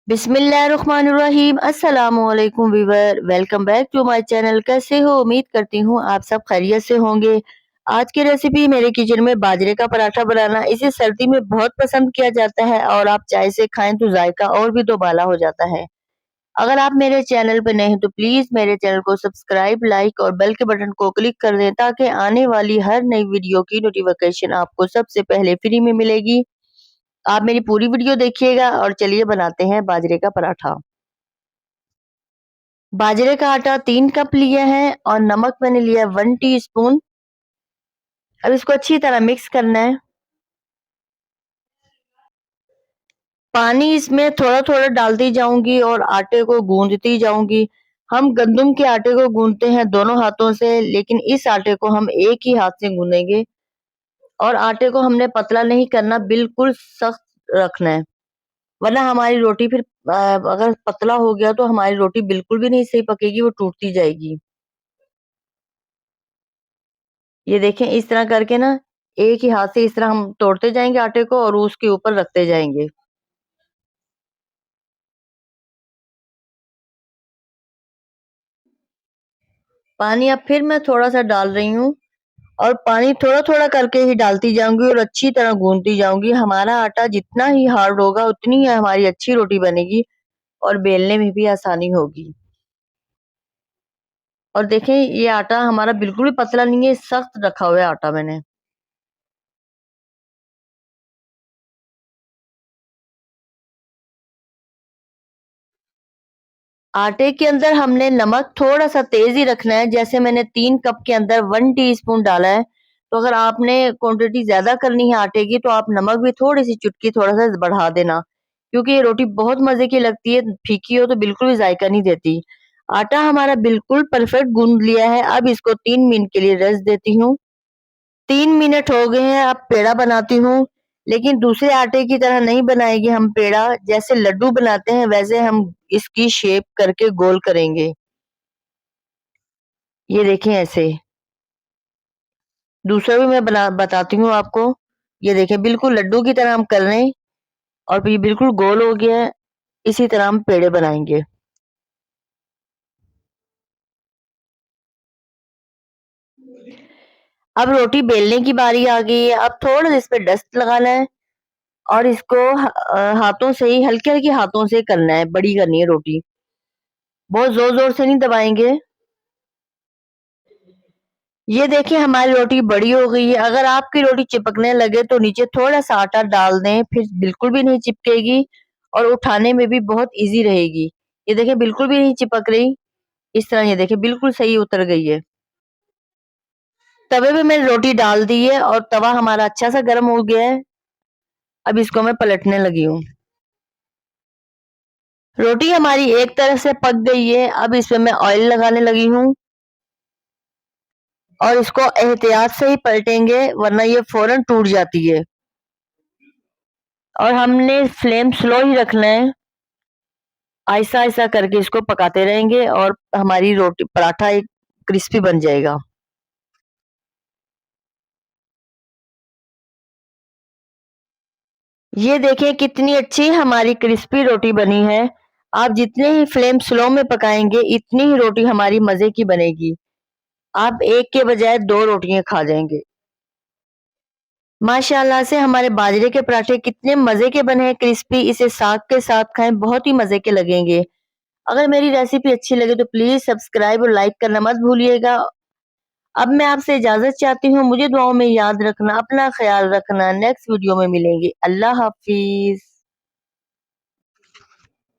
बिस्मिल्लाहिर्रहमानिर्रहीम अस्सलामुअलैकुम viewer, welcome back to my channel. कैसे हो? उम्मीद करती हूँ आप सब खैरियत से होंगे। आज की रेसिपी मेरे किचन में बाजरे का पराठा बनाना। इसे सर्दी में बहुत पसंद किया जाता है और आप चाय से खाएं तो जायका और भी दोबाला हो जाता है। अगर आप मेरे चैनल पर नए हैं तो प्लीज मेरे चैनल को सब्सक्राइब, लाइक और बेल के बटन को क्लिक कर दें ताकि आने वाली हर नई वीडियो की नोटिफिकेशन आपको सबसे पहले फ्री में मिलेगी। आप मेरी पूरी वीडियो देखिएगा और चलिए बनाते हैं बाजरे का पराठा। बाजरे का आटा 3 कप लिया है और नमक मैंने लिया 1 टीस्पून। अब इसको अच्छी तरह मिक्स करना है। पानी इसमें थोड़ा-थोड़ा डालती जाऊंगी और आटे को गूंदती जाऊंगी। हम गंदम के आटे को गूंदते हैं दोनों हाथों से, लेकिन इस आटे को हम एक ही हाथ से गूंदेंगे और आटे को हमने पतला नहीं करना, बिल्कुल सख्त रखना है, वरना हमारी रोटी फिर अगर पतला हो गया तो हमारी रोटी बिल्कुल भी नहीं सही पकेगी, वो टूटती जाएगी। ये देखें, इस तरह करके ना एक ही हाथ से इस तरह हम तोड़ते जाएंगे आटे को और उसके ऊपर रखते जाएंगे। पानी अब फिर मैं थोड़ा सा डाल रही हूँ और पानी थोड़ा थोड़ा करके ही डालती जाऊंगी और अच्छी तरह गूंदती जाऊंगी। हमारा आटा जितना ही हार्ड होगा उतनी ही हमारी अच्छी रोटी बनेगी और बेलने में भी आसानी होगी। और देखें, ये आटा हमारा बिल्कुल भी पतला नहीं है, सख्त रखा हुआ है आटा मैंने। आटे के अंदर हमने नमक थोड़ा सा तेज ही रखना है। जैसे मैंने 3 कप के अंदर 1 टीस्पून डाला है, तो अगर आपने क्वांटिटी ज्यादा करनी है आटे की तो आप नमक भी थोड़ी सी चुटकी थोड़ा सा बढ़ा देना, क्योंकि ये रोटी बहुत मजे की लगती है। फीकी हो तो बिल्कुल भी जायका नहीं देती। आटा हमारा बिल्कुल परफेक्ट गूंद लिया है। अब इसको 3 मिनट के लिए रेस्ट देती हूँ। 3 मिनट हो गए हैं। अब पेड़ा बनाती हूँ, लेकिन दूसरे आटे की तरह नहीं बनाएंगे हम पेड़ा। जैसे लड्डू बनाते हैं वैसे हम इसकी शेप करके गोल करेंगे। ये देखें ऐसे। दूसरा भी मैं बना बताती हूँ आपको। ये देखें, बिल्कुल लड्डू की तरह हम कर रहे हैं और ये बिल्कुल गोल हो गया है। इसी तरह हम पेड़े बनाएंगे। अब रोटी बेलने की बारी आ गई है। अब थोड़ा सा इस पे डस्ट लगाना है और इसको हाथों से ही हल्के हल्के हाथों से करना है। बड़ी करनी है रोटी, बहुत जोर जोर से नहीं दबाएंगे। ये देखिए, हमारी रोटी बड़ी हो गई है। अगर आपकी रोटी चिपकने लगे तो नीचे थोड़ा सा आटा डाल दें, फिर बिल्कुल भी नहीं चिपकेगी और उठाने में भी बहुत इजी रहेगी। ये देखिए, बिल्कुल भी नहीं चिपक रही। इस तरह ये देखिए बिल्कुल सही उतर गई है। तवे पे मैंने रोटी डाल दी है और तवा हमारा अच्छा सा गर्म हो गया है। अब इसको मैं पलटने लगी हूँ। रोटी हमारी एक तरफ से पक गई है। अब इसमें मैं ऑयल लगाने लगी हूँ और इसको एहतियात से ही पलटेंगे, वरना ये फौरन टूट जाती है। और हमने फ्लेम स्लो ही रखना है। आहिस्ता आहिस्ता करके इसको पकाते रहेंगे और हमारी रोटी पराठा एक क्रिस्पी बन जाएगा। ये देखिए कितनी अच्छी हमारी क्रिस्पी रोटी बनी है। आप जितने ही फ्लेम स्लो में पकाएंगे इतनी ही रोटी हमारी मजे की बनेगी। आप एक के बजाय 2 रोटियां खा जाएंगे। माशाल्लाह से हमारे बाजरे के पराठे कितने मजे के बने हैं, क्रिस्पी। इसे साग के साथ खाएं, बहुत ही मजे के लगेंगे। अगर मेरी रेसिपी अच्छी लगे तो प्लीज सब्सक्राइब और लाइक करना मत भूलिएगा। अब मैं आपसे इजाजत चाहती हूँ। मुझे दुआओं में याद रखना, अपना ख्याल रखना। नेक्स्ट वीडियो में मिलेंगे। अल्लाह हाफिज।